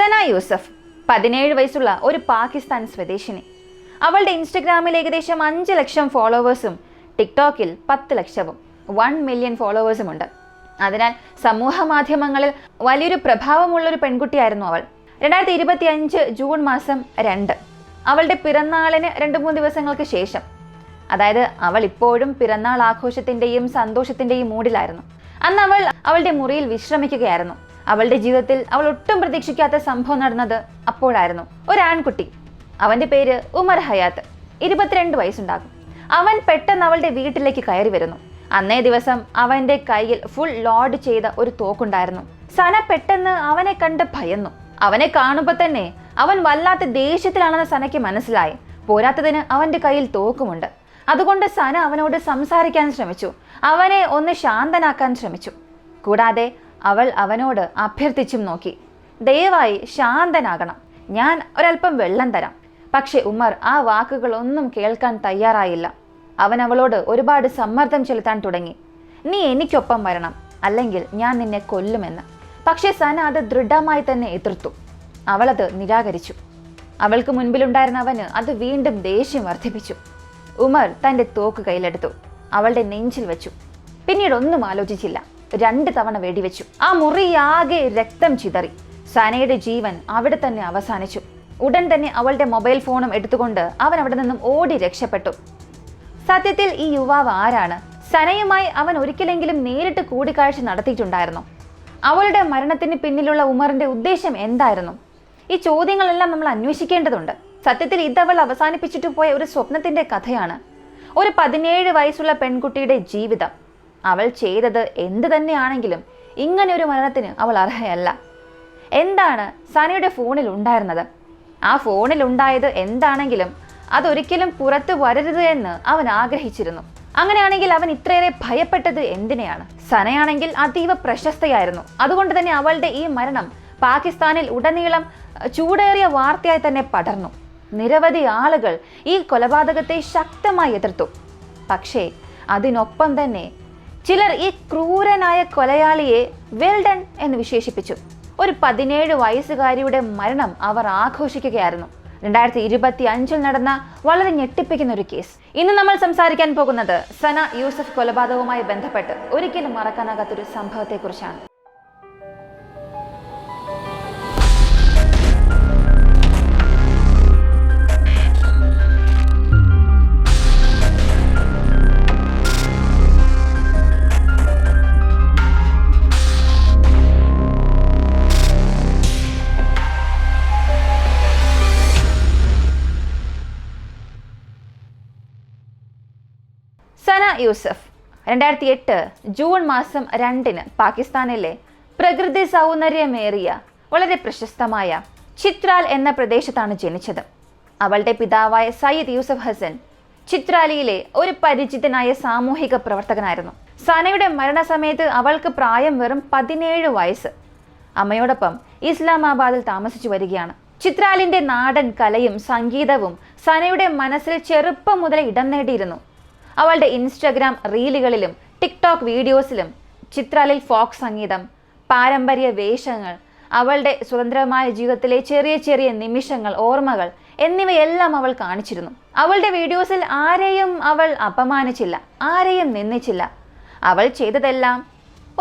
സന യൂസഫ് 17 വയസ്സുള്ള ഒരു പാകിസ്ഥാൻ സ്വദേശിനി. അവളുടെ ഇൻസ്റ്റഗ്രാമിൽ ഏകദേശം 5 ലക്ഷം ഫോളോവേഴ്സും ടിക്ടോക്കിൽ 10 ലക്ഷവും 1 മില്യൺ ഫോളോവേഴ്സും ഉണ്ട്. അതിനാൽ സമൂഹ മാധ്യമങ്ങളിൽ വലിയൊരു പ്രഭാവമുള്ളൊരു പെൺകുട്ടിയായിരുന്നു അവൾ. 2025 ജൂൺ മാസം 2 അവളുടെ പിറന്നാളിന് 2-3 ദിവസങ്ങൾക്ക് ശേഷം, അതായത് അവൾ ഇപ്പോഴും പിറന്നാൾ ആഘോഷത്തിൻ്റെയും സന്തോഷത്തിൻ്റെയും മൂഡിലായിരുന്നു. അന്ന് അവൾ അവളുടെ മുറിയിൽ വിശ്രമിക്കുകയായിരുന്നു. അവളുടെ ജീവിതത്തിൽ അവൾ ഒട്ടും പ്രതീക്ഷിക്കാത്ത സംഭവം നടന്നത് അപ്പോഴായിരുന്നു. ഒരു ആൺകുട്ടി, അവൻ്റെ പേര് ഉമർ ഹയാത്ത്, 22 വയസ്സുണ്ടാകും. അവൻ പെട്ടെന്ന് അവളുടെ വീട്ടിലേക്ക് കയറി വരുന്നു. അന്നേ ദിവസം അവൻ്റെ കയ്യിൽ ഫുൾ ലോഡ് ചെയ്ത ഒരു തോക്കുണ്ടായിരുന്നു. സന പെട്ടെന്ന് അവനെ കണ്ട് ഭയന്നു. അവനെ കാണുമ്പോൾ തന്നെ അവൻ വല്ലാത്ത ദേഷ്യത്തിലാണെന്ന് സനയ്ക്ക് മനസ്സിലായി. പോരാത്തതിന് അവൻ്റെ കയ്യിൽ തോക്കുമുണ്ട്. അതുകൊണ്ട് സന അവനോട് സംസാരിക്കാൻ ശ്രമിച്ചു, അവനെ ഒന്ന് ശാന്തനാക്കാൻ ശ്രമിച്ചു. കൂടാതെ അവൾ അവനോട് അഭ്യർത്ഥിച്ചും നോക്കി, ദയവായി ശാന്തനാകണം, ഞാൻ ഒരല്പം വെള്ളം തരാം. പക്ഷെ ഉമർ ആ വാക്കുകളൊന്നും കേൾക്കാൻ തയ്യാറായില്ല. അവൻ അവളോട് ഒരുപാട് സമ്മർദ്ദം ചെലുത്താൻ തുടങ്ങി. നീ എനിക്കൊപ്പം വരണം, അല്ലെങ്കിൽ ഞാൻ നിന്നെ കൊല്ലുമെന്ന്. പക്ഷെ സന അത് ദൃഢമായി തന്നെ എതിർത്തു. അവളത് നിരാകരിച്ചു. അവൾക്ക് മുൻപിലുണ്ടായിരുന്നവന് അത് വീണ്ടും ദേഷ്യം വർദ്ധിപ്പിച്ചു. ഉമർ തൻ്റെ തോക്ക് കയ്യിലെടുത്തു, അവളുടെ നെഞ്ചിൽ വെച്ചു. പിന്നീട് ഒന്നും ആലോചിച്ചില്ല, 2 തവണ വെടിവെച്ചു. ആ മുറിയാകെ രക്തം ചിതറി. സനയുടെ ജീവൻ അവിടെ തന്നെ അവസാനിച്ചു. ഉടൻ തന്നെ അവളുടെ മൊബൈൽ ഫോണും എടുത്തുകൊണ്ട് അവൻ അവിടെ നിന്നും ഓടി രക്ഷപ്പെട്ടു. സത്യത്തിൽ ഈ യുവാവ് ആരാണ്? സനയുമായി അവൻ ഒരിക്കലെങ്കിലും നേരിട്ട് കൂടിക്കാഴ്ച നടത്തിയിട്ടുണ്ടായിരുന്നു? അവളുടെ മരണത്തിന് പിന്നിലുള്ള ഉമറിന്റെ ഉദ്ദേശം എന്തായിരുന്നു? ഈ ചോദ്യങ്ങളെല്ലാം നമ്മൾ അന്വേഷിക്കേണ്ടതുണ്ട്. സത്യത്തിൽ ഇതവൾ അവസാനിപ്പിച്ചിട്ട് പോയ ഒരു സ്വപ്നത്തിന്റെ കഥയാണ്. ഒരു 17 വയസ്സുള്ള പെൺകുട്ടിയുടെ ജീവിതം. അവൾ ചെയ്തത് എന്ത് തന്നെയാണെങ്കിലും ഇങ്ങനെ ഒരു മരണത്തിന് അവൾ അർഹയല്ല. എന്താണ് സനയുടെ ഫോണിൽ ഉണ്ടായിരുന്നത്? ആ ഫോണിൽ ഉണ്ടായത് എന്താണെങ്കിലും അതൊരിക്കലും പുറത്തു വരരുത് എന്ന് അവൻ ആഗ്രഹിച്ചിരുന്നു. അങ്ങനെയാണെങ്കിൽ അവൻ ഇത്രയേറെ ഭയപ്പെട്ടത് എന്തിനെയാണ്? സനയാണെങ്കിൽ അതീവ പ്രശസ്തയായിരുന്നു. അതുകൊണ്ട് തന്നെ അവളുടെ ഈ മരണം പാകിസ്ഥാനിൽ ഉടനീളം ചൂടേറിയ വാർത്തയായി തന്നെ പടർന്നു. നിരവധി ആളുകൾ ഈ കൊലപാതകത്തെ ശക്തമായി എതിർത്തു. പക്ഷേ അതിനൊപ്പം തന്നെ ചിലർ ഈ ക്രൂരനായ കൊലയാളിയെ വെൽ ഡൺ എന്ന് വിശേഷിപ്പിച്ചു. ഒരു 17 വയസ്സുകാരിയുടെ മരണം അവർ ആഘോഷിക്കുകയായിരുന്നു. 2025 നടന്ന വളരെ ഞെട്ടിപ്പിക്കുന്ന ഒരു കേസ്. ഇന്ന് നമ്മൾ സംസാരിക്കാൻ പോകുന്നത് സന യൂസഫ് കൊലപാതകവുമായി ബന്ധപ്പെട്ട് ഒരിക്കലും മറക്കാനാകാത്തൊരു സംഭവത്തെക്കുറിച്ചാണ്. സന യൂസഫ് 2008 ജൂൺ മാസം 2 പാകിസ്ഥാനിലെ പ്രകൃതി സൗന്ദര്യമേറിയ വളരെ പ്രശസ്തമായ ചിത്രാൽ എന്ന പ്രദേശത്താണ് ജനിച്ചത്. അവളുടെ പിതാവായ സയ്യിദ് യൂസഫ് ഹസൻ ചിത്രാലിയിലെ ഒരു പരിചിതനായ സാമൂഹിക പ്രവർത്തകനായിരുന്നു. സനയുടെ മരണസമയത്ത് അവൾക്ക് പ്രായം വെറും 17 വയസ്സ്. അമ്മയോടൊപ്പം ഇസ്ലാമാബാദിൽ താമസിച്ചു വരികയാണ്. ചിത്രാലിന്റെ നാടൻ കലയും സംഗീതവും സനയുടെ മനസ്സിൽ ചെറുപ്പം മുതലേ ഇടം നേടിയിരുന്നു. അവളുടെ ഇൻസ്റ്റഗ്രാം റീലുകളിലും ടിക്ടോക്ക് വീഡിയോസിലും ചിത്രാലിൽ ഫോക്ക് സംഗീതം, പാരമ്പര്യ വേഷങ്ങൾ, അവളുടെ സ്വതന്ത്രമായ ജീവിതത്തിലെ ചെറിയ ചെറിയ നിമിഷങ്ങൾ, ഓർമ്മകൾ എന്നിവയെല്ലാം അവൾ കാണിച്ചിരുന്നു. അവളുടെ വീഡിയോസിൽ ആരെയും അവൾ അപമാനിച്ചില്ല, ആരെയും നിന്ദിച്ചില്ല. അവൾ ചെയ്തതെല്ലാം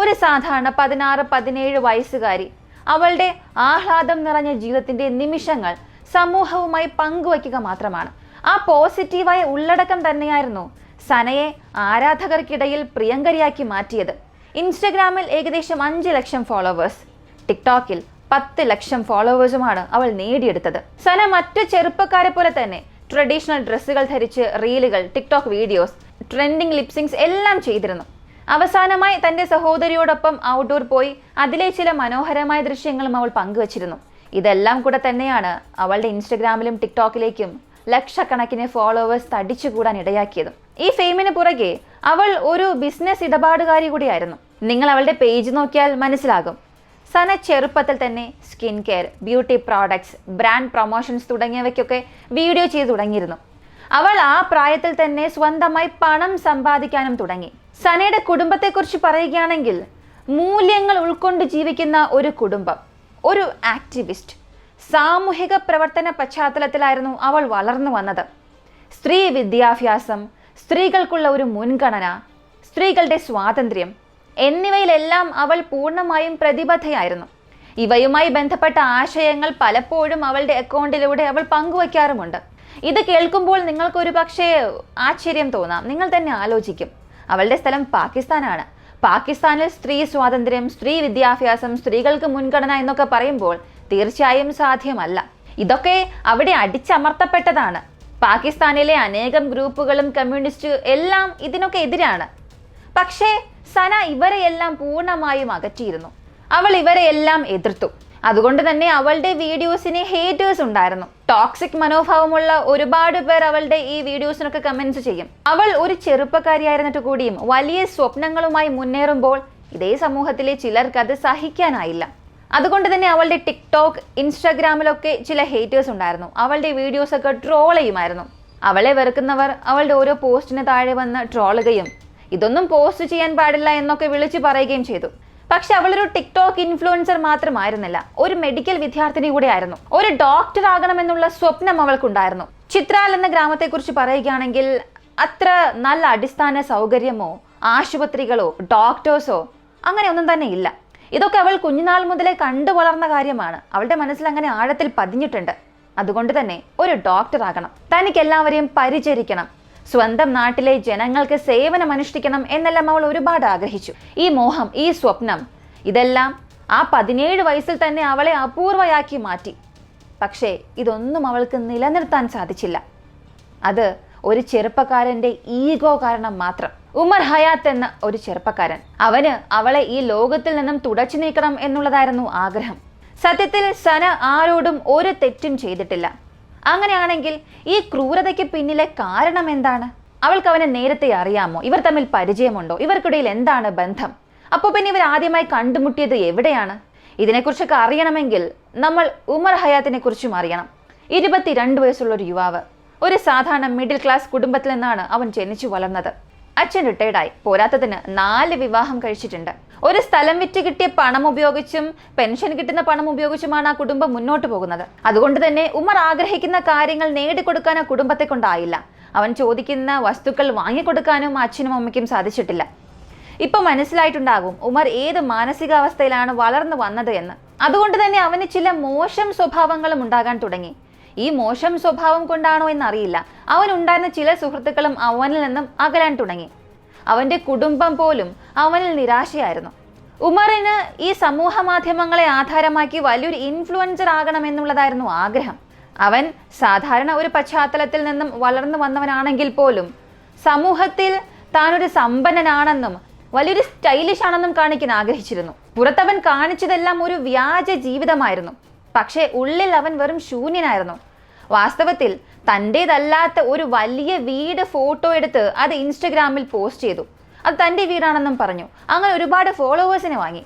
ഒരു സാധാരണ 16-17 വയസ്സുകാരി അവളുടെ ആഹ്ലാദം നിറഞ്ഞ ജീവിതത്തിന്റെ നിമിഷങ്ങൾ സമൂഹവുമായി പങ്കുവയ്ക്കുക മാത്രമാണ്. ആ പോസിറ്റീവായ ഉള്ളടക്കം തന്നെയായിരുന്നു സനയെ ആരാധകർക്കിടയിൽ പ്രിയങ്കരിയാക്കി മാറ്റിയത്. ഇൻസ്റ്റഗ്രാമിൽ ഏകദേശം 5 ലക്ഷം ഫോളോവേഴ്സ്, ടിക്ടോക്കിൽ 10 ലക്ഷം ഫോളോവേഴ്സുമാണ് അവൾ നേടിയെടുത്തത്. സന മറ്റു ചെറുപ്പക്കാരെ പോലെ തന്നെ ട്രഡീഷണൽ ഡ്രസ്സുകൾ ധരിച്ച് റീലുകൾ, ടിക്ടോക്ക് വീഡിയോസ്, ട്രെൻഡിങ് ലിപ്സിങ്സ് എല്ലാം ചെയ്തിരുന്നു. അവസാനമായി തന്റെ സഹോദരിയോടൊപ്പം ഔട്ട്ഡോർ പോയി അതിലെ ചില മനോഹരമായ ദൃശ്യങ്ങളും അവൾ പങ്കുവച്ചിരുന്നു. ഇതെല്ലാം കൂടെ തന്നെയാണ് അവളുടെ ഇൻസ്റ്റഗ്രാമിലും ടിക്ടോക്കിലേക്കും ലക്ഷക്കണക്കിന് ഫോളോവേഴ്സ് തടിച്ചുകൂടാൻ ഇടയാക്കിയത്. ഈ ഫെയിമിന് പുറകെ അവൾ ഒരു ബിസിനസ് ഇടപാടുകാരി കൂടിയായിരുന്നു. നിങ്ങൾ അവളുടെ പേജ് നോക്കിയാൽ മനസ്സിലാകും. സന ചെറുപ്പത്തിൽ തന്നെ skin care, beauty products, brand promotions തുടങ്ങിയവയ്ക്കൊക്കെ വീഡിയോ ചെയ്തു തുടങ്ങിയിരുന്നു. അവൾ ആ പ്രായത്തിൽ തന്നെ സ്വന്തമായി പണം സമ്പാദിക്കാനും തുടങ്ങി. സനയുടെ കുടുംബത്തെക്കുറിച്ച് പറയുകയാണെങ്കിൽ മൂല്യങ്ങൾ ഉൾക്കൊണ്ട് ജീവിക്കുന്ന ഒരു കുടുംബം, ഒരു ആക്ടിവിസ്റ്റ്, സാമൂഹിക പ്രവർത്തന പശ്ചാത്തലത്തിലായിരുന്നു അവൾ വളർന്നു വന്നത്. സ്ത്രീ വിദ്യാഭ്യാസം, സ്ത്രീകൾക്കുള്ള ഒരു മുൻഗണന, സ്ത്രീകളുടെ സ്വാതന്ത്ര്യം എന്നിവയിലെല്ലാം അവൾ പൂർണ്ണമായും പ്രതിബദ്ധയായിരുന്നു. ഇവയുമായി ബന്ധപ്പെട്ട ആശയങ്ങൾ പലപ്പോഴും അവളുടെ അക്കൗണ്ടിലൂടെ അവൾ പങ്കുവയ്ക്കാറുമുണ്ട്. ഇത് കേൾക്കുമ്പോൾ നിങ്ങൾക്കൊരു പക്ഷേ ആശ്ചര്യം തോന്നാം. നിങ്ങൾ തന്നെ ആലോചിക്കും, അവളുടെ സ്ഥലം പാകിസ്ഥാനാണ്. പാകിസ്ഥാനിൽ സ്ത്രീ സ്വാതന്ത്ര്യം, സ്ത്രീ വിദ്യാഭ്യാസം, സ്ത്രീകൾക്ക് മുൻഗണന എന്നൊക്കെ പറയുമ്പോൾ തീർച്ചയായും സാധ്യമല്ല. ഇതൊക്കെ അവിടെ അടിച്ചമർത്തപ്പെട്ടതാണ്. പാകിസ്ഥാനിലെ അനേകം ഗ്രൂപ്പുകളും കമ്മ്യൂണിസ്റ്റ് എല്ലാം ഇതിനൊക്കെ എതിരാണ്. പക്ഷേ സന ഇവരെയെല്ലാം പൂർണ്ണമായും അകറ്റിയിരുന്നു. അവൾ ഇവരെയെല്ലാം എതിർത്തു. അതുകൊണ്ട് തന്നെ അവളുടെ വീഡിയോസിന് ഹേറ്റേഴ്സ് ഉണ്ടായിരുന്നു. ടോക്സിക് മനോഭാവമുള്ള ഒരുപാട് പേർ അവളുടെ ഈ വീഡിയോസിനൊക്കെ കമന്റ്സ് ചെയ്യും. അവൾ ഒരു ചെറുപ്പക്കാരിയായിരുന്നിട്ട് കൂടിയും വലിയ സ്വപ്നങ്ങളുമായി മുന്നേറുമ്പോൾ ഇതേ സമൂഹത്തിലെ ചിലർക്ക് അത് സഹിക്കാനായില്ല. അതുകൊണ്ട് തന്നെ അവളുടെ ടിക്ടോക്ക്, ഇൻസ്റ്റാഗ്രാമിലൊക്കെ ചില ഹേറ്റേഴ്സ് ഉണ്ടായിരുന്നു. അവളുടെ വീഡിയോസ് ഒക്കെ ട്രോൾ ചെയ്യുമായിരുന്നു. അവളെ വെറുക്കുന്നവർ അവളുടെ ഓരോ പോസ്റ്റിന് താഴെ വന്ന് ട്രോളുകയും ഇതൊന്നും പോസ്റ്റ് ചെയ്യാൻ പാടില്ല എന്നൊക്കെ വിളിച്ചു പറയുകയും ചെയ്തു. പക്ഷെ അവളൊരു ടിക്ടോക്ക് ഇൻഫ്ലുവൻസർ മാത്രമായിരുന്നില്ല, ഒരു മെഡിക്കൽ വിദ്യാർത്ഥിനി കൂടെ ആയിരുന്നു. ഒരു ഡോക്ടർ ആകണമെന്നുള്ള സ്വപ്നം അവൾക്കുണ്ടായിരുന്നു. ചിത്രാൽ എന്ന ഗ്രാമത്തെക്കുറിച്ച് പറയുകയാണെങ്കിൽ അത്ര നല്ല അടിസ്ഥാന സൗകര്യമോ ആശുപത്രികളോ ഡോക്ടേഴ്സോ അങ്ങനെ ഒന്നും തന്നെ ഇല്ല. ഇതൊക്കെ അവൾ കുഞ്ഞുനാൾ മുതലേ കണ്ടു വളർന്ന കാര്യമാണ്. അവളുടെ മനസ്സിൽ അങ്ങനെ ആഴത്തിൽ പതിഞ്ഞിട്ടുണ്ട്. അതുകൊണ്ട് തന്നെ ഒരു ഡോക്ടർ ആകണം, തനിക്ക് എല്ലാവരെയും പരിചരിക്കണം, സ്വന്തം നാട്ടിലെ ജനങ്ങൾക്ക് സേവനം അനുഷ്ഠിക്കണം എന്നെല്ലാം അവൾ ഒരുപാട് ആഗ്രഹിച്ചു. ഈ മോഹം, ഈ സ്വപ്നം, ഇതെല്ലാം ആ 17 വയസ്സിൽ തന്നെ അവളെ അപൂർവയാക്കി മാറ്റി. പക്ഷേ ഇതൊന്നും അവൾക്ക് നിലനിർത്താൻ സാധിച്ചില്ല. അത് ഒരു ചെറുപ്പക്കാരന്റെ ഈഗോ കാരണം മാത്രം. ഉമർ ഹയാത്ത് എന്ന ഒരു ചെറുപ്പക്കാരൻ, അവന് അവളെ ഈ ലോകത്തിൽ നിന്നും തുടച്ചു നീക്കണം എന്നുള്ളതായിരുന്നു ആഗ്രഹം. സത്യത്തിൽ സന ആരോടും ഒരു തെറ്റും ചെയ്തിട്ടില്ല. അങ്ങനെയാണെങ്കിൽ ഈ ക്രൂരതയ്ക്ക് പിന്നിലെ കാരണം എന്താണ്? അവൾക്ക് അവനെ നേരത്തെ അറിയാമോ? ഇവർ തമ്മിൽ പരിചയമുണ്ടോ? ഇവർക്കിടയിൽ എന്താണ് ബന്ധം? അപ്പോൾ പിന്നെ ഇവർ ആദ്യമായി കണ്ടുമുട്ടിയത് എവിടെയാണ്? ഇതിനെക്കുറിച്ചൊക്കെ അറിയണമെങ്കിൽ നമ്മൾ ഉമർ ഹയാത്തിനെ കുറിച്ചും അറിയണം. 22 വയസ്സുള്ള ഒരു യുവാവ്, ഒരു സാധാരണ മിഡിൽ ക്ലാസ് കുടുംബത്തിൽ നിന്നാണ് അവൻ ജനിച്ചു വളർന്നത്. അച്ഛൻ റിട്ടയർഡായി, പോരാത്തതിന് 4 വിവാഹം കഴിച്ചിട്ടുണ്ട്. ഒരു സ്ഥലം വിറ്റ് കിട്ടിയ പണം ഉപയോഗിച്ചും പെൻഷൻ കിട്ടുന്ന പണം ഉപയോഗിച്ചുമാണ് ആ കുടുംബം മുന്നോട്ട് പോകുന്നത്. അതുകൊണ്ട് തന്നെ ഉമർ ആഗ്രഹിക്കുന്ന കാര്യങ്ങൾ നേടിക്കൊടുക്കാൻ ആ കുടുംബത്തെ കൊണ്ടായില്ല. അവൻ ചോദിക്കുന്ന വസ്തുക്കൾ വാങ്ങിക്കൊടുക്കാനും അച്ഛനും അമ്മയ്ക്കും സാധിച്ചിട്ടില്ല. ഇപ്പൊ മനസ്സിലായിട്ടുണ്ടാകും ഉമർ ഏത് മാനസികാവസ്ഥയിലാണ് വളർന്നു വന്നത് എന്ന്. അതുകൊണ്ട് തന്നെ അവന് ചില മോശം സ്വഭാവങ്ങളും ഉണ്ടാകാൻ തുടങ്ങി. ഈ മോശം സ്വഭാവം കൊണ്ടാണോ എന്നറിയില്ല, അവനുണ്ടായിരുന്ന ചില സുഹൃത്തുക്കളും അവനിൽ നിന്നും അകലാൻ തുടങ്ങി. അവന്റെ കുടുംബം പോലും അവനിൽ നിരാശയായിരുന്നു. ഉമറിന് ഈ സമൂഹ മാധ്യമങ്ങളെ ആധാരമാക്കി വലിയൊരു ഇൻഫ്ലുവൻസർ ആകണമെന്നുള്ളതായിരുന്നു ആഗ്രഹം. അവൻ സാധാരണ ഒരു പശ്ചാത്തലത്തിൽ നിന്നും വളർന്നു വന്നവനാണെങ്കിൽ പോലും സമൂഹത്തിൽ താനൊരു സമ്പന്നനാണെന്നും വലിയൊരു സ്റ്റൈലിഷ് ആണെന്നും കാണിക്കാൻ ആഗ്രഹിച്ചിരുന്നു. പുറത്തവൻ കാണിച്ചതെല്ലാം ഒരു വ്യാജ ജീവിതമായിരുന്നു. പക്ഷേ ഉള്ളിൽ അവൻ വെറും ശൂന്യനായിരുന്നു. വാസ്തവത്തിൽ തൻ്റേതല്ലാത്ത ഒരു വലിയ വീട് ഫോട്ടോ എടുത്ത് അത് ഇൻസ്റ്റഗ്രാമിൽ പോസ്റ്റ് ചെയ്തു. അത് തൻ്റെ വീടാണെന്നും പറഞ്ഞു. അങ്ങനെ ഒരുപാട് ഫോളോവേഴ്സിനെ വാങ്ങി.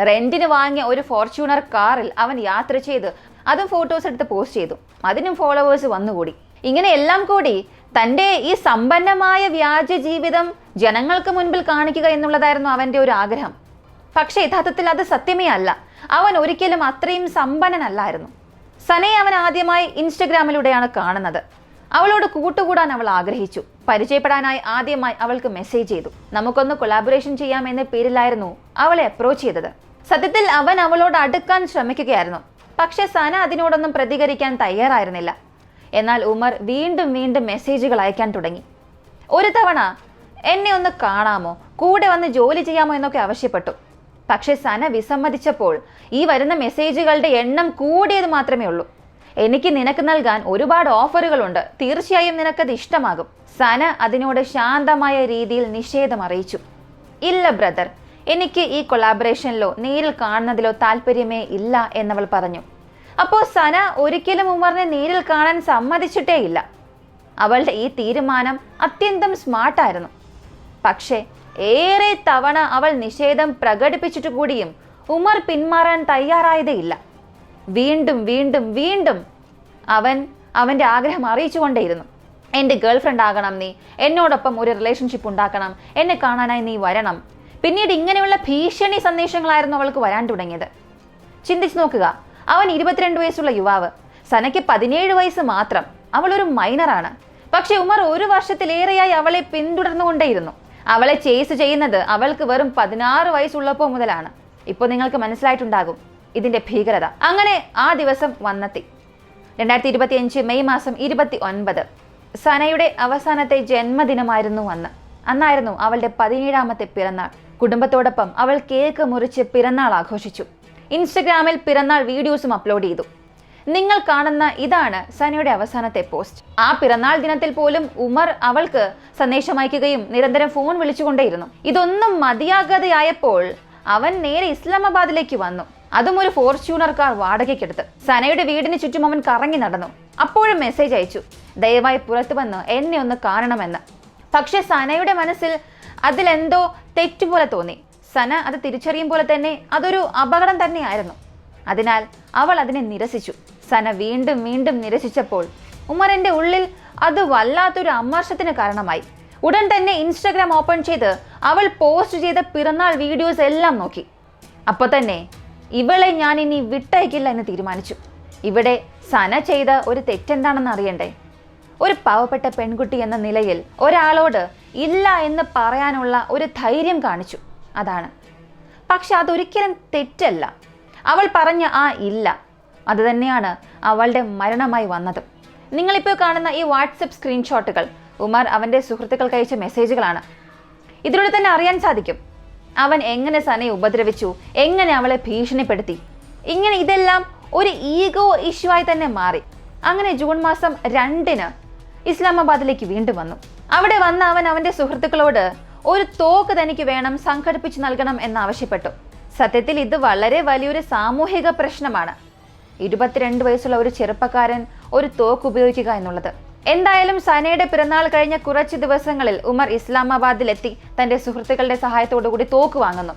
റെന്റിന് വാങ്ങിയ ഒരു ഫോർച്യൂണർ കാറിൽ അവൻ യാത്ര ചെയ്ത് അതും ഫോട്ടോസ് എടുത്ത് പോസ്റ്റ് ചെയ്തു. അതിനും ഫോളോവേഴ്സ് വന്നുകൂടി. ഇങ്ങനെ എല്ലാം കൂടി തൻ്റെ ഈ സമ്പന്നമായ വ്യാജ ജീവിതം ജനങ്ങൾക്ക് മുൻപിൽ കാണിക്കുക എന്നുള്ളതായിരുന്നു അവൻ്റെ ഒരു ആഗ്രഹം. പക്ഷേ യഥാർത്ഥത്തിൽ അത് സത്യമേ അല്ല. അവൻ ഒരിക്കലും അത്രയും സമ്പന്നനല്ലായിരുന്നു. സനയെ അവൻ ആദ്യമായി ഇൻസ്റ്റഗ്രാമിലൂടെയാണ് കാണുന്നത്. അവളോട് കൂട്ടുകൂടാൻ അവൾ ആഗ്രഹിച്ചു. പരിചയപ്പെടാനായി ആദ്യമായി അവൾക്ക് മെസ്സേജ് ചെയ്തു. നമുക്കൊന്ന് കൊളാബറേഷൻ ചെയ്യാം എന്ന പേരിലായിരുന്നു അവളെ അപ്രോച്ച് ചെയ്തത്. സത്യത്തിൽ അവൻ അവളോട് അടുക്കാൻ ശ്രമിക്കുകയായിരുന്നു. പക്ഷെ സന അതിനോടൊന്നും പ്രതികരിക്കാൻ തയ്യാറായിരുന്നില്ല. എന്നാൽ ഉമർ വീണ്ടും വീണ്ടും മെസ്സേജുകൾ അയക്കാൻ തുടങ്ങി. ഒരു തവണ എന്നെ ഒന്ന് കാണാമോ, കൂടെ വന്ന് ജോലി ചെയ്യാമോ എന്നൊക്കെ ആവശ്യപ്പെട്ടു. പക്ഷെ സന വിസമ്മതിച്ചപ്പോൾ ഈ വരുന്ന മെസ്സേജുകളുടെ എണ്ണം കൂടിയത് മാത്രമേ ഉള്ളൂ. എനിക്ക് നിനക്ക് നൽകാൻ ഒരുപാട് ഓഫറുകളുണ്ട്, തീർച്ചയായും നിനക്കത് ഇഷ്ടമാകും. സന അതിനോട് ശാന്തമായ രീതിയിൽ നിഷേധം അറിയിച്ചു. ഇല്ല ബ്രദർ, എനിക്ക് ഈ കൊളാബറേഷനിലോ നേരിൽ കാണുന്നതിലോ താല്പര്യമേ ഇല്ല എന്നവൾ പറഞ്ഞു. അപ്പോൾ സന ഒരിക്കലും ഉമറിനെ നേരിൽ കാണാൻ സമ്മതിച്ചിട്ടേ ഇല്ല. അവളുടെ ഈ തീരുമാനം അത്യന്തം സ്മാർട്ടായിരുന്നു. പക്ഷേ ഏറെ തവണ അവൾ നിഷേധം പ്രകടിപ്പിച്ചിട്ട് കൂടിയും ഉമർ പിന്മാറാൻ തയ്യാറായതേ ഇല്ല. വീണ്ടും വീണ്ടും വീണ്ടും അവൻ്റെ ആഗ്രഹം അറിയിച്ചുകൊണ്ടേയിരുന്നു. എൻ്റെ ഗേൾ ഫ്രണ്ട് ആകണം നീ, എന്നോടൊപ്പം ഒരു റിലേഷൻഷിപ്പ് ഉണ്ടാക്കണം, എന്നെ കാണാനായി നീ വരണം. പിന്നീട് ഇങ്ങനെയുള്ള ഭീഷണി സന്ദേശങ്ങളായിരുന്നു അവൾക്ക് വരാൻ തുടങ്ങിയത്. ചിന്തിച്ചു നോക്കുക, അവൻ 22 വയസ്സുള്ള യുവാവ്. സനയ്ക്ക് 17 വയസ്സ് മാത്രം. അവൾ ഒരു മൈനറാണ്. പക്ഷെ ഉമർ ഒരു വർഷത്തിലേറെയായി അവളെ പിന്തുടർന്നുകൊണ്ടേയിരുന്നു. അവളെ ചേസ് ചെയ്യുന്നത് അവൾക്ക് വെറും 16 വയസ്സുള്ളപ്പോൾ മുതലാണ്. ഇപ്പോൾ നിങ്ങൾക്ക് മനസ്സിലായിട്ടുണ്ടാകും ഇതിന്റെ ഭീകരത. അങ്ങനെ ആ ദിവസം വന്നെത്തി. 2025 മെയ് മാസം 29 സനയുടെ അവസാനത്തെ ജന്മദിനമായിരുന്നു അന്ന്. അന്നായിരുന്നു അവളുടെ 17ാമത്തെ പിറന്നാൾ. കുടുംബത്തോടൊപ്പം അവൾ കേക്ക് മുറിച്ച് പിറന്നാൾ ആഘോഷിച്ചു. ഇൻസ്റ്റഗ്രാമിൽ പിറന്നാൾ വീഡിയോസും അപ്ലോഡ് ചെയ്തു. നിങ്ങൾ കാണുന്ന ഇതാണ് സനയുടെ അവസാനത്തെ പോസ്റ്റ്. ആ പിറന്നാൾ ദിനത്തിൽ പോലും ഉമർ അവൾക്ക് സന്ദേശം അയക്കുകയും നിരന്തരം ഫോൺ വിളിച്ചുകൊണ്ടേയിരുന്നു. ഇതൊന്നും മതിയാകാതെയായപ്പോൾ അവൻ നേരെ ഇസ്ലാമാബാദിലേക്ക് വന്നു. അതും ഒരു ഫോർച്യൂണർ കാർ വാടകയ്ക്കെടുത്ത്. സനയുടെ വീടിന് ചുറ്റും അവൻ കറങ്ങി നടന്നു. അപ്പോഴും മെസ്സേജ് അയച്ചു, ദയവായി പുറത്തു വന്ന് എന്നെ ഒന്ന് കാണണമെന്ന്. പക്ഷെ സനയുടെ മനസ്സിൽ അതിലെന്തോ തെറ്റുപോലെ തോന്നി. സന അത് തിരിച്ചറിയും പോലെ തന്നെ അതൊരു അപകടം തന്നെയായിരുന്നു. അതിനാൽ അവൾ അതിനെ നിരസിച്ചു. സന വീണ്ടും വീണ്ടും നിരസിച്ചപ്പോൾ ഉമറിന്റെ ഉള്ളിൽ അത് വല്ലാത്തൊരു അമർഷത്തിന് കാരണമായി. ഉടൻ തന്നെ ഇൻസ്റ്റഗ്രാം ഓപ്പൺ ചെയ്ത് അവൾ പോസ്റ്റ് ചെയ്ത പിറന്നാൾ വീഡിയോസ് എല്ലാം നോക്കി. അപ്പോൾ തന്നെ ഇവളെ ഞാൻ ഇനി വിട്ടയക്കില്ല എന്ന് തീരുമാനിച്ചു. ഇവിടെ സന ചെയ്ത ഒരു തെറ്റെന്താണെന്ന് അറിയണ്ടേ? ഒരു പാവപ്പെട്ട പെൺകുട്ടി എന്ന നിലയിൽ ഒരാളോട് ഇല്ല എന്ന് പറയാനുള്ള ഒരു ധൈര്യം കാണിച്ചു. അതാണ്. പക്ഷെ അതൊരിക്കലും തെറ്റല്ല. അവൾ പറഞ്ഞ ആ ഇല്ല അത് തന്നെയാണ് അവളുടെ മരണമായി വന്നത്. നിങ്ങളിപ്പോൾ കാണുന്ന ഈ വാട്സപ്പ് സ്ക്രീൻഷോട്ടുകൾ ഉമർ അവൻ്റെ സുഹൃത്തുക്കൾക്ക് അയച്ച മെസ്സേജുകളാണ്. ഇതിലൂടെ തന്നെ അറിയാൻ സാധിക്കും അവൻ എങ്ങനെ സനയെ ഉപദ്രവിച്ചു, എങ്ങനെ അവളെ ഭീഷണിപ്പെടുത്തി. ഇങ്ങനെ ഇതെല്ലാം ഒരു ഈഗോ ഇഷ്യൂ ആയി തന്നെ മാറി. അങ്ങനെ ജൂൺ മാസം 2 ഇസ്ലാമാബാദിലേക്ക് വീണ്ടും വന്നു. അവിടെ വന്ന അവൻ അവൻ്റെ സുഹൃത്തുക്കളോട് ഒരു തോക്ക് തനിക്ക് വേണം, സംഘടിപ്പിച്ചു നൽകണം എന്നാവശ്യപ്പെട്ടു. സത്യത്തിൽ ഇത് വളരെ വലിയൊരു സാമൂഹിക പ്രശ്നമാണ്. 22 വയസ്സുള്ള ഒരു ചെറുപ്പക്കാരൻ ഒരു തോക്ക് ഉപയോഗിക്കുക എന്നുള്ളത്. എന്തായാലും സനയുടെ പിറന്നാൾ കഴിഞ്ഞ കുറച്ച് ദിവസങ്ങളിൽ ഉമർ ഇസ്ലാമാബാദിലെത്തി തന്റെ സുഹൃത്തുക്കളുടെ സഹായത്തോടു കൂടി തോക്ക് വാങ്ങുന്നു.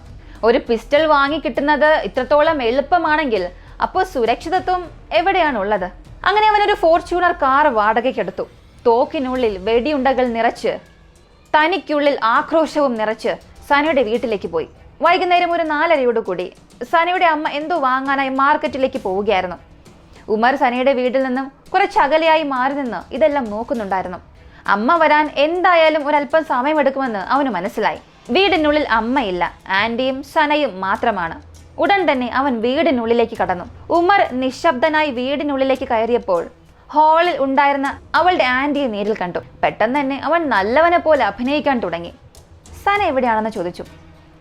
ഒരു പിസ്റ്റൾ വാങ്ങി കിട്ടുന്നത് ഇത്രത്തോളം എളുപ്പമാണെങ്കിൽ അപ്പോൾ സുരക്ഷിതത്വം എവിടെയാണുള്ളത്? അങ്ങനെ അവനൊരു ഫോർച്യൂണർ കാർ വാടകയ്ക്കെടുത്തു. തോക്കിനുള്ളിൽ വെടിയുണ്ടകൾ നിറച്ച്, തനിക്കുള്ളിൽ ആക്രോശവും നിറച്ച് സനയുടെ വീട്ടിലേക്ക് പോയി. വൈകുന്നേരം ഒരു 4:30 കൂടി സനയുടെ അമ്മ എന്തോ വാങ്ങാനായി മാർക്കറ്റിലേക്ക് പോവുകയായിരുന്നു. ഉമർ സനയുടെ വീട്ടിൽ നിന്നും കുറച്ച് അകലെയായി മാറി നിന്ന് ഇതെല്ലാം നോക്കുന്നുണ്ടായിരുന്നു. അമ്മ വരാൻ എന്തായാലും ഒരല്പം സമയമെടുക്കുമെന്ന് അവന് മനസ്സിലായി. വീടിനുള്ളിൽ അമ്മയില്ല, ആന്റിയും സനയും മാത്രമാണ്. ഉടൻ തന്നെ അവൻ വീടിനുള്ളിലേക്ക് കടന്നു. ഉമർ നിശബ്ദനായി വീടിനുള്ളിലേക്ക് കയറിയപ്പോൾ ഹാളിൽ ഉണ്ടായിരുന്ന അവളുടെ ആന്റിയെ നേരിൽ കണ്ടു. പെട്ടെന്ന് തന്നെ അവൻ നല്ലവനെ പോലെ അഭിനയിക്കാൻ തുടങ്ങി. സന എവിടെയാണെന്ന് ചോദിച്ചു.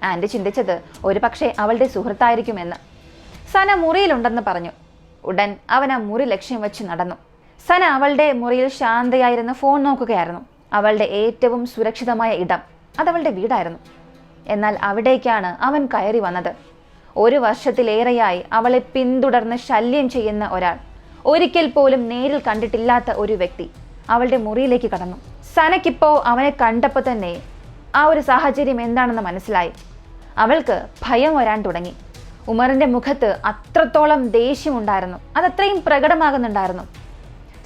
ആന്റി ചിന്തിച്ചത് ഒരു പക്ഷേ അവളുടെ സുഹൃത്തായിരിക്കുമെന്ന്. സന മുറിയിലുണ്ടെന്ന് പറഞ്ഞു. ഉടൻ അവൻ ആ മുറി ലക്ഷ്യം വെച്ച് നടന്നു. സന അവളുടെ മുറിയിൽ ശാന്തയായിരുന്ന് ഫോൺ നോക്കുകയായിരുന്നു. അവളുടെ ഏറ്റവും സുരക്ഷിതമായ ഇടം അതവളുടെ വീടായിരുന്നു. എന്നാൽ അവിടേക്കാണ് അവൻ കയറി വന്നത്. 1 വർഷത്തിലേറെയായി അവളെ പിന്തുടർന്ന് ശല്യം ചെയ്യുന്ന ഒരാൾ, ഒരിക്കൽ പോലും നേരിൽ കണ്ടിട്ടില്ലാത്ത ഒരു വ്യക്തി അവളുടെ മുറിയിലേക്ക് കടന്നു. സനയ്ക്കിപ്പോൾ അവനെ കണ്ടപ്പോൾ തന്നെ ആ ഒരു സാഹചര്യം എന്താണെന്ന് മനസ്സിലായി. അവൾക്ക് ഭയം വരാൻ തുടങ്ങി. ഉമറിന്റെ മുഖത്ത് അത്രത്തോളം ദേഷ്യമുണ്ടായിരുന്നു, അതത്രയും പ്രകടമാകുന്നുണ്ടായിരുന്നു.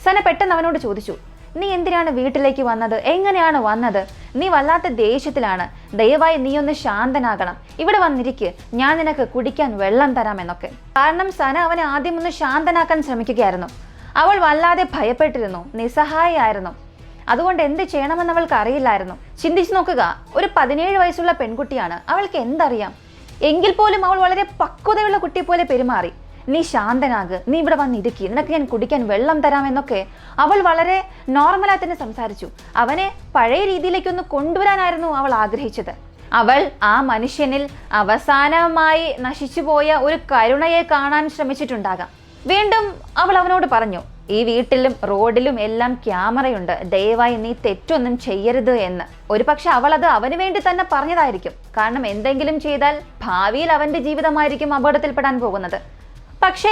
സന പെട്ടെന്ന് അവനോട് ചോദിച്ചു, നീ എന്തിനാണ് വീട്ടിലേക്ക് വന്നത്? എങ്ങനെയാണ് വന്നത്? നീ വല്ലാത്ത ദേഷ്യത്തിലാണ്. ദയവായി നീ ഒന്ന് ശാന്തനാകണം. ഇവിടെ വന്നിരിക്ക്, ഞാൻ നിനക്ക് കുടിക്കാൻ വെള്ളം തരാമെന്നൊക്കെ. കാരണം സന അവനെ ആദ്യം ഒന്ന് ശാന്തനാക്കാൻ ശ്രമിക്കുകയായിരുന്നു. അവൾ വല്ലാതെ ഭയപ്പെട്ടിരുന്നു, നിസ്സഹായായിരുന്നു. അതുകൊണ്ട് എന്ത് ചെയ്യണമെന്ന് അവൾക്ക് അറിയില്ലായിരുന്നു. ചിന്തിച്ചു നോക്കുക, ഒരു 17 വയസ്സുള്ള പെൺകുട്ടിയാണ്. അവൾക്ക് എന്തറിയാം? എങ്കിൽ പോലും അവൾ വളരെ പക്വതയുള്ള കുട്ടിയെ പോലെ പെരുമാറി. നീ ശാന്തനാക്, നീ ഇവിടെ വന്നിരിക്കുക, നിനക്ക് ഞാൻ കുടിക്കാൻ വെള്ളം തരാമെന്നൊക്കെ അവൾ വളരെ നോർമലായി തന്നെ സംസാരിച്ചു. അവനെ പഴയ രീതിയിലേക്കൊന്ന് കൊണ്ടുവരാനായിരുന്നു അവൾ ആഗ്രഹിച്ചത്. അവൾ ആ മനുഷ്യനിൽ അവസാനമായി നശിച്ചുപോയ ഒരു കരുണയെ കാണാൻ ശ്രമിച്ചിട്ടുണ്ടാകാം. വീണ്ടും അവൾ അവനോട് പറഞ്ഞു, ഈ വീട്ടിലും റോഡിലും എല്ലാം ക്യാമറയുണ്ട്, ദയവായി നീ തെറ്റൊന്നും ചെയ്യരുത് എന്ന്. ഒരു പക്ഷെ അവൾ അത് അവന് വേണ്ടി തന്നെ പറഞ്ഞതായിരിക്കും. കാരണം എന്തെങ്കിലും ചെയ്താൽ ഭാവിയിൽ അവന്റെ ജീവിതമായിരിക്കും അപകടത്തിൽപ്പെടാൻ പോകുന്നത്. പക്ഷേ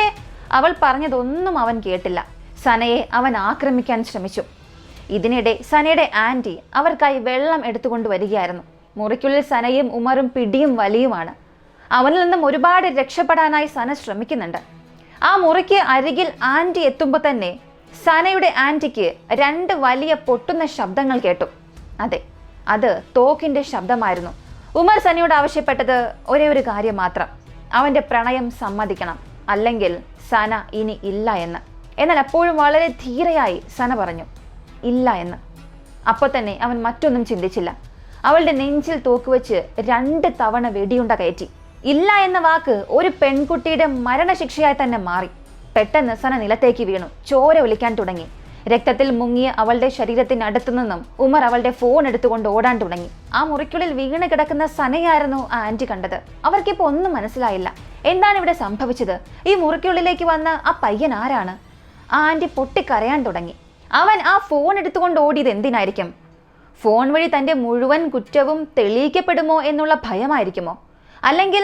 അവൾ പറഞ്ഞതൊന്നും അവൻ കേട്ടില്ല. സനയെ അവൻ ആക്രമിക്കാൻ ശ്രമിച്ചു. ഇതിനിടെ സനയുടെ ആന്റി അവർക്കായി വെള്ളം എടുത്തുകൊണ്ട് വരികയായിരുന്നു. മുറിക്കുള്ളിൽ സനയും ഉമറും പിടിയും വലിയുമാണ്. അവനിൽ നിന്നും ഒരുപാട് രക്ഷപ്പെടാനായി സന ശ്രമിക്കുന്നുണ്ട്. ആ മുറിക്ക് അരികിൽ ആന്റി എത്തുമ്പോൾ തന്നെ സനയുടെ ആന്റിക്ക് 2 വലിയ പൊട്ടുന്ന ശബ്ദങ്ങൾ കേട്ടു. അതെ, അത് തോക്കിന്റെ ശബ്ദമായിരുന്നു. ഉമർ സനയോട് ആവശ്യപ്പെട്ടത് ഒരേ ഒരു കാര്യം മാത്രം, അവന്റെ പ്രണയം സമ്മതിക്കണം. അല്ലെങ്കിൽ സന ഇനി ഇല്ല എന്ന്. എന്നാൽ അപ്പോഴും വളരെ ധീരയായി സന പറഞ്ഞു ഇല്ല എന്ന്. അപ്പോൾ തന്നെ അവൻ മറ്റൊന്നും ചിന്തിച്ചില്ല. അവളുടെ നെഞ്ചിൽ തോക്കുവെച്ച് 2 തവണ വെടിയുണ്ട കയറ്റി. ഇല്ല എന്ന വാക്ക് ഒരു പെൺകുട്ടിയുടെ മരണശിക്ഷയായി തന്നെ മാറി. പെട്ടെന്ന് സന നിലത്തേക്ക് വീണു. ചോര ഒലിക്കാൻ തുടങ്ങി. രക്തത്തിൽ മുങ്ങിയ അവളുടെ ശരീരത്തിനടുത്തു നിന്നും ഉമർ അവളുടെ ഫോൺ എടുത്തുകൊണ്ട് ഓടാൻ തുടങ്ങി. ആ മുറിക്കുള്ളിൽ വീണ് കിടക്കുന്ന സനയായിരുന്നു ആ ആന്റി കണ്ടത്. അവർക്കിപ്പോൾ ഒന്നും മനസ്സിലായില്ല. എന്താണ് ഇവിടെ സംഭവിച്ചത്? ഈ മുറിക്കുള്ളിലേക്ക് വന്ന ആ പയ്യൻ ആരാണ്? ആ ആന്റി പൊട്ടിക്കരയാൻ തുടങ്ങി. അവൻ ആ ഫോൺ എടുത്തുകൊണ്ട് ഓടിയത് എന്തിനായിരിക്കും? ഫോൺ വഴി തൻ്റെ മുഴുവൻ കുറ്റവും തെളിയിക്കപ്പെടുമോ എന്നുള്ള ഭയമായിരിക്കുമോ? അല്ലെങ്കിൽ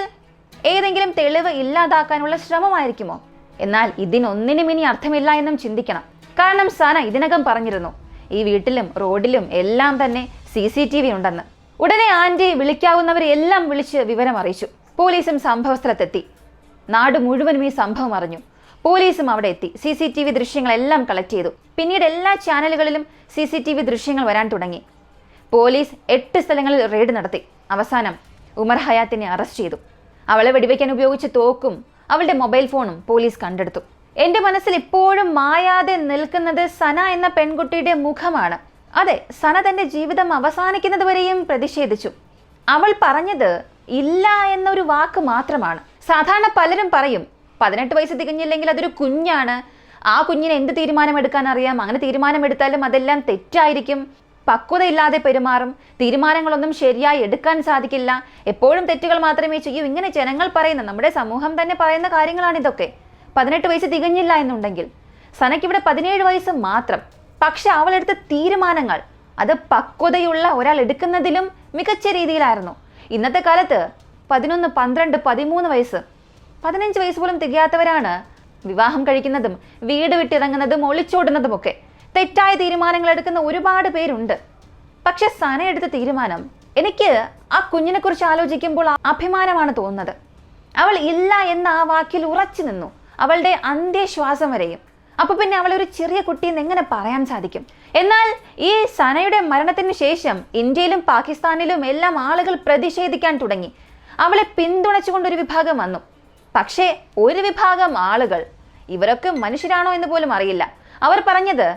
ഏതെങ്കിലും തെളിവ് ഇല്ലാതാക്കാനുള്ള ശ്രമമായിരിക്കുമോ? എന്നാൽ ഇതിനൊന്നിനും ഇനി അർത്ഥമില്ല എന്നും ചിന്തിക്കണം. കാരണം സന ഇതിനകം പറഞ്ഞിരുന്നു ഈ വീട്ടിലും റോഡിലും എല്ലാം തന്നെ CCTV ഉണ്ടെന്ന്. ഉടനെ ആന്റി വിളിക്കാവുന്നവരെല്ലാം വിളിച്ച് വിവരം അറിയിച്ചു. പോലീസും സംഭവസ്ഥലത്തെത്തി. നാട് മുഴുവനും ഈ സംഭവം അറിഞ്ഞു. പോലീസും അവിടെ എത്തി. CCTV ദൃശ്യങ്ങളെല്ലാം കളക്ട് ചെയ്തു. പിന്നീട് എല്ലാ ചാനലുകളിലും CCTV ദൃശ്യങ്ങൾ വരാൻ തുടങ്ങി. പോലീസ് 8 സ്ഥലങ്ങളിൽ റെയ്ഡ് നടത്തി. അവസാനം ഉമർ ഹയാത്തിനെ അറസ്റ്റ് ചെയ്തു. അവളെ വെടിവെക്കാൻ ഉപയോഗിച്ച തോക്കും അവളുടെ മൊബൈൽ ഫോണും പോലീസ് കണ്ടെടുത്തു. എൻ്റെ മനസ്സിൽ ഇപ്പോഴും മായാതെ നിൽക്കുന്നത് സന എന്ന പെൺകുട്ടിയുടെ മുഖമാണ്. അതെ, സന തൻ്റെ ജീവിതം അവസാനിക്കുന്നത് വരെയും പ്രതിഷേധിച്ചു. അവൾ പറഞ്ഞത് ഇല്ല എന്നൊരു വാക്ക് മാത്രമാണ്. സാധാരണ പലരും പറയും 18 വയസ്സ് തികഞ്ഞില്ലെങ്കിൽ അതൊരു കുഞ്ഞാണ്, ആ കുഞ്ഞിന് എന്ത് തീരുമാനമെടുക്കാൻ അറിയാം, അങ്ങനെ തീരുമാനമെടുത്താലും അതെല്ലാം തെറ്റായിരിക്കും, പക്വതയില്ലാതെ പെരുമാറും, തീരുമാനങ്ങളൊന്നും ശരിയായി എടുക്കാൻ സാധിക്കില്ല, എപ്പോഴും തെറ്റുകൾ മാത്രമേ ചെയ്യൂ. ഇങ്ങനെ ജനങ്ങൾ പറയുന്ന, നമ്മുടെ സമൂഹം തന്നെ പറയുന്ന കാര്യങ്ങളാണിതൊക്കെ. 18 വയസ്സ് തികഞ്ഞില്ല എന്നുണ്ടെങ്കിൽ സനയ്ക്കിവിടെ 17 വയസ്സ് മാത്രം. പക്ഷെ അവളെടുത്ത തീരുമാനങ്ങൾ അത് പക്വതയുള്ള ഒരാൾ എടുക്കുന്നതിലും മികച്ച രീതിയിലായിരുന്നു. ഇന്നത്തെ കാലത്ത് 11, 12, 13 വയസ്സ്, 15 വയസ്സ് പോലും തികയാത്തവരാണ് വിവാഹം കഴിക്കുന്നതും വീട് വിട്ടിറങ്ങുന്നതും ഒളിച്ചോടുന്നതുമൊക്കെ. തെറ്റായ തീരുമാനങ്ങൾ എടുക്കുന്ന ഒരുപാട് പേരുണ്ട്. പക്ഷെ സന എടുത്ത തീരുമാനം, എനിക്ക് ആ കുഞ്ഞിനെ കുറിച്ച് ആലോചിക്കുമ്പോൾ അഭിമാനമാണ് തോന്നുന്നത്. അവൾ ഇല്ല എന്ന ആ വാക്കിൽ ഉറച്ചു നിന്നു, അവളുടെ അന്ത്യശ്വാസം വരെയും. അപ്പൊ പിന്നെ അവളൊരു ചെറിയ കുട്ടിയെന്ന് എങ്ങനെ പറയാൻ സാധിക്കും? എന്നാൽ ഈ സനയുടെ മരണത്തിന് ശേഷം ഇന്ത്യയിലും പാകിസ്ഥാനിലും എല്ലാം ആളുകൾ പ്രതിഷേധിക്കാൻ തുടങ്ങി. അവളെ പിന്തുണച്ചുകൊണ്ടൊരു വിഭാഗം വന്നു. പക്ഷേ ഒരു വിഭാഗം ആളുകൾ, ഇവരൊക്കെ മനുഷ്യരാണോ എന്ന് പോലും അറിയില്ല, അവർ പറഞ്ഞത്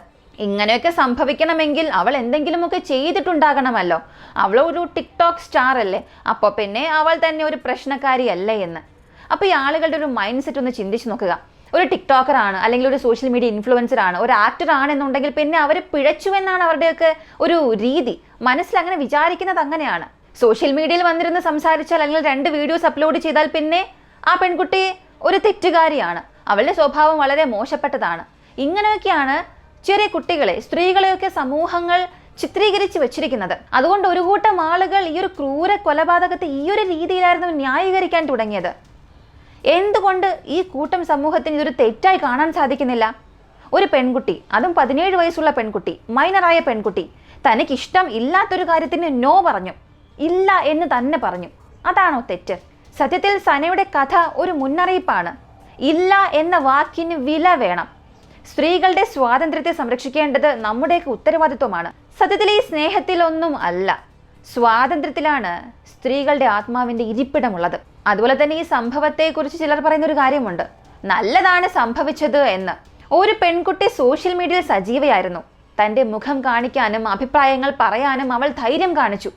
ഇങ്ങനെയൊക്കെ സംഭവിക്കണമെങ്കിൽ അവൾ എന്തെങ്കിലുമൊക്കെ ചെയ്തിട്ടുണ്ടാകണമല്ലോ, അവൾ ഒരു ടിക്ടോക്ക് സ്റ്റാർ അല്ലേ, അപ്പോൾ പിന്നെ അവൾ തന്നെ ഒരു പ്രശ്നക്കാരിയല്ലേ എന്ന്. അപ്പോൾ ഈ ആളുകളുടെ ഒരു മൈൻഡ് സെറ്റ് ഒന്ന് ചിന്തിച്ച് നോക്കുക. ഒരു ടിക്ടോക്കർ ആണ്, അല്ലെങ്കിൽ ഒരു സോഷ്യൽ മീഡിയ ഇൻഫ്ലുവൻസർ ആണ്, ഒരു ആക്ടർ ആണെന്നുണ്ടെങ്കിൽ പിന്നെ അവർ പിഴച്ചു എന്നാണ് അവരുടെയൊക്കെ ഒരു രീതി. മനസ്സിൽ അങ്ങനെ വിചാരിക്കുന്നത് അങ്ങനെയാണ്. സോഷ്യൽ മീഡിയയിൽ വന്നിരുന്ന് സംസാരിച്ചാൽ അല്ലെങ്കിൽ 2 വീഡിയോസ് അപ്ലോഡ് ചെയ്താൽ പിന്നെ ആ പെൺകുട്ടി ഒരു തെറ്റുകാരിയാണ്, അവളുടെ സ്വഭാവം വളരെ മോശപ്പെട്ടതാണ്. ഇങ്ങനെയൊക്കെയാണ് ചെറിയ കുട്ടികളെ, സ്ത്രീകളെയൊക്കെ സമൂഹങ്ങൾ ചിത്രീകരിച്ച് വെച്ചിരിക്കുന്നത്. അതുകൊണ്ട് ഒരു കൂട്ടം ആളുകൾ ഈ ഒരു ക്രൂര കൊലപാതകത്തെ ഈ ഒരു രീതിയിലായിരുന്നു ന്യായീകരിക്കാൻ തുടങ്ങിയത്. എന്തുകൊണ്ട് ഈ കൂട്ടം സമൂഹത്തിന് ഇതൊരു തെറ്റായി കാണാൻ സാധിക്കുന്നില്ല? ഒരു പെൺകുട്ടി, അതും 17 വയസ്സുള്ള പെൺകുട്ടി, മൈനറായ പെൺകുട്ടി, തനിക്കിഷ്ടം ഇല്ലാത്തൊരു കാര്യത്തിന് നോ പറഞ്ഞു, ഇല്ല എന്ന് തന്നെ പറഞ്ഞു. അതാണോ തെറ്റ്? സത്യത്തിൽ സനയുടെ കഥ ഒരു മുന്നറിയിപ്പാണ്. ഇല്ല എന്ന വാക്കിന് വില വേണം. സ്ത്രീകളുടെ സ്വാതന്ത്ര്യത്തെ സംരക്ഷിക്കേണ്ടത് നമ്മുടെയൊക്കെ ഉത്തരവാദിത്വമാണ്. സത്യത്തിൽ ഈ സ്നേഹത്തിലൊന്നും അല്ല, സ്വാതന്ത്ര്യത്തിലാണ് സ്ത്രീകളുടെ ആത്മാവിന്റെ ഇരിപ്പിടമുള്ളത്. അതുപോലെ തന്നെ ഈ സംഭവത്തെക്കുറിച്ച് ചിലർ പറയുന്ന ഒരു കാര്യമുണ്ട്, നല്ലതാണ് സംഭവിച്ചത് എന്ന്. ഒരു പെൺകുട്ടി സോഷ്യൽ മീഡിയയിൽ സജീവയായിരുന്നു. തൻ്റെ മുഖം കാണിക്കാനും അഭിപ്രായങ്ങൾ പറയാനും അവൾ ധൈര്യം കാണിച്ചു.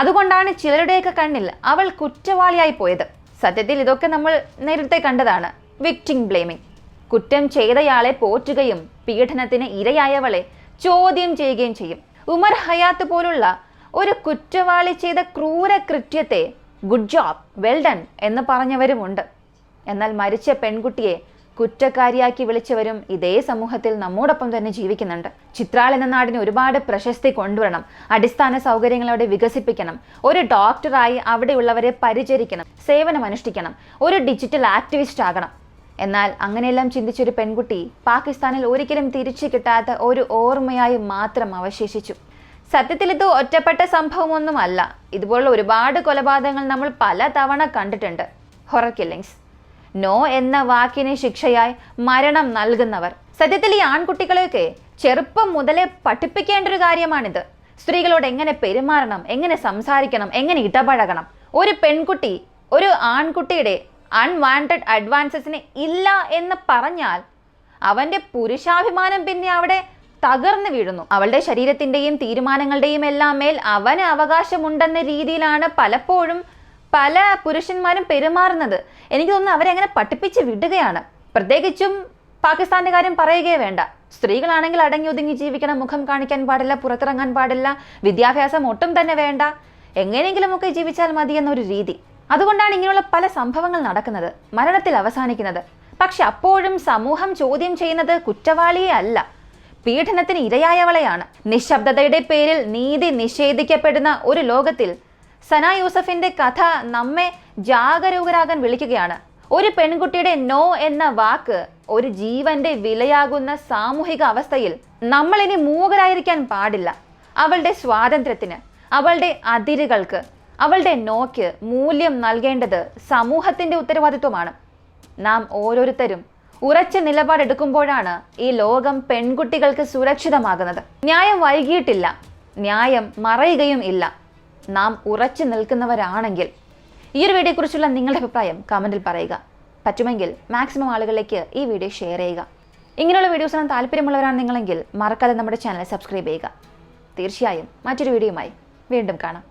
അതുകൊണ്ടാണ് ചിലരുടെയൊക്കെ കണ്ണിൽ അവൾ കുറ്റവാളിയായി പോയത്. സത്യത്തിൽ ഇതൊക്കെ നമ്മൾ നേരത്തെ കണ്ടതാണ്, വിക്ടിം ബ്ലെയിമിംഗ്. കുറ്റം ചെയ്തയാളെ പോറ്റുകയും പീഡനത്തിന് ഇരയായവളെ ചോദ്യം ചെയ്യുകയും ചെയ്യും. ഉമർ ഹയാത്ത് പോലുള്ള ഒരു കുറ്റവാളി ചെയ്ത ക്രൂര കൃത്യത്തെ ഗുഡ് ജോബ്, വെൽ ഡൺ എന്ന് പറഞ്ഞവരുമുണ്ട്. എന്നാൽ മരിച്ച പെൺകുട്ടിയെ കുറ്റക്കാരിയാക്കി വിളിച്ചവരും ഇതേ സമൂഹത്തിൽ നമ്മോടൊപ്പം തന്നെ ജീവിക്കുന്നുണ്ട്. ചിത്രാൾ എന്ന നാടിന് ഒരുപാട് പ്രശസ്തി കൊണ്ടുവരണം, അടിസ്ഥാന സൗകര്യങ്ങൾ അവിടെ വികസിപ്പിക്കണം, ഒരു ഡോക്ടറായി അവിടെയുള്ളവരെ പരിചരിക്കണം, സേവനം അനുഷ്ഠിക്കണം, ഒരു ഡിജിറ്റൽ ആക്ടിവിസ്റ്റ് ആകണം. എന്നാൽ അങ്ങനെയെല്ലാം ചിന്തിച്ചൊരു പെൺകുട്ടി പാകിസ്ഥാനിൽ ഒരിക്കലും തിരിച്ചു കിട്ടാത്ത ഒരു ഓർമ്മയായി മാത്രം അവശേഷിച്ചു. സത്യത്തിൽ ഇത് ഒറ്റപ്പെട്ട സംഭവമൊന്നുമല്ല. ഇതുപോലുള്ള ഒരുപാട് കൊലപാതകങ്ങൾ നമ്മൾ പല തവണ കണ്ടിട്ടുണ്ട്. Horror killings. നോ എന്ന വാക്കിന് ശിക്ഷയായി മരണം നൽകുന്നവർ. സത്യത്തിൽ ഈ ആൺകുട്ടികളെയൊക്കെ ചെറുപ്പം മുതലേ പഠിപ്പിക്കേണ്ട ഒരു കാര്യമാണിത്. സ്ത്രീകളോട് എങ്ങനെ പെരുമാറണം, എങ്ങനെ സംസാരിക്കണം, എങ്ങനെ ഇടപഴകണം. ഒരു പെൺകുട്ടി ഒരു ആൺകുട്ടിയുടെ അൺവാണ്ടഡ് അഡ്വാൻസസിന് ഇല്ല എന്ന് പറഞ്ഞാൽ അവൻ്റെ പുരുഷാഭിമാനം പിന്നെ അവിടെ തകർന്നു വീഴുന്നു. അവളുടെ ശരീരത്തിൻ്റെയും തീരുമാനങ്ങളുടെയും എല്ലാം മേൽ അവന് അവകാശമുണ്ടെന്ന രീതിയിലാണ് പലപ്പോഴും പല പുരുഷന്മാരും പെരുമാറുന്നത്. എനിക്ക് തോന്നുന്നു അവരെ അങ്ങനെ പഠിപ്പിച്ച് വിടുകയാണ്. പ്രത്യേകിച്ചും പാകിസ്ഥാൻ്റെ കാര്യം പറയുകയേ വേണ്ട. സ്ത്രീകളാണെങ്കിൽ അടങ്ങി ഒതുങ്ങി ജീവിക്കണം, മുഖം കാണിക്കാൻ പാടില്ല, പുറത്തിറങ്ങാൻ പാടില്ല, വിദ്യാഭ്യാസം ഒട്ടും തന്നെ വേണ്ട, എങ്ങനെയെങ്കിലുമൊക്കെ ജീവിച്ചാൽ മതി എന്നൊരു രീതി. അതുകൊണ്ടാണ് ഇങ്ങനെയുള്ള പല സംഭവങ്ങൾ നടക്കുന്നത്, മരണത്തിൽ അവസാനിക്കുന്നത്. പക്ഷെ അപ്പോഴും സമൂഹം ചോദ്യം ചെയ്യുന്നത് കുറ്റവാളിയെ അല്ല, പീഡനത്തിന് ഇരയായവളെയാണ്. നിശബ്ദതയുടെ പേരിൽ നീതി നിഷേധിക്കപ്പെടുന്ന ഒരു ലോകത്തിൽ സന യൂസഫിന്റെ കഥ നമ്മെ ജാഗരൂകരാകാൻ വിളിക്കുകയാണ്. ഒരു പെൺകുട്ടിയുടെ നോ എന്ന വാക്ക് ഒരു ജീവന്റെ വിലയാകുന്ന സാമൂഹിക അവസ്ഥയിൽ നമ്മൾ ഇനി മൂകരായിരിക്കാൻ പാടില്ല. അവളുടെ സ്വാതന്ത്ര്യത്തിന്, അവളുടെ അതിരുകൾക്ക്, അവളുടെ നോക്ക് മൂല്യം നൽകേണ്ടത് സമൂഹത്തിന്റെ ഉത്തരവാദിത്വമാണ്. നാം ഓരോരുത്തരും ഉറച്ച നിലപാടെടുക്കുമ്പോഴാണ് ഈ ലോകം പെൺകുട്ടികൾക്ക് സുരക്ഷിതമാകുന്നത്. ന്യായം വൈകിയിട്ടില്ല, ന്യായം മറയുകയും ഇല്ല. നാം ഉറച്ചു നിൽക്കുന്നവരാണെങ്കിൽ. ഈ ഒരു വീഡിയോയെക്കുറിച്ചുള്ള നിങ്ങളുടെ അഭിപ്രായം കമൻറ്റിൽ പറയുക. പറ്റുമെങ്കിൽ മാക്സിമം ആളുകളിലേക്ക് ഈ വീഡിയോ ഷെയർ ചെയ്യുക. ഇങ്ങനെയുള്ള വീഡിയോസിന് താല്പര്യമുള്ളവരാണ് നിങ്ങളെങ്കിൽ മറക്കാതെ നമ്മുടെ ചാനൽ സബ്സ്ക്രൈബ് ചെയ്യുക. തീർച്ചയായും മറ്റൊരു വീഡിയോയുമായി വീണ്ടും കാണാം.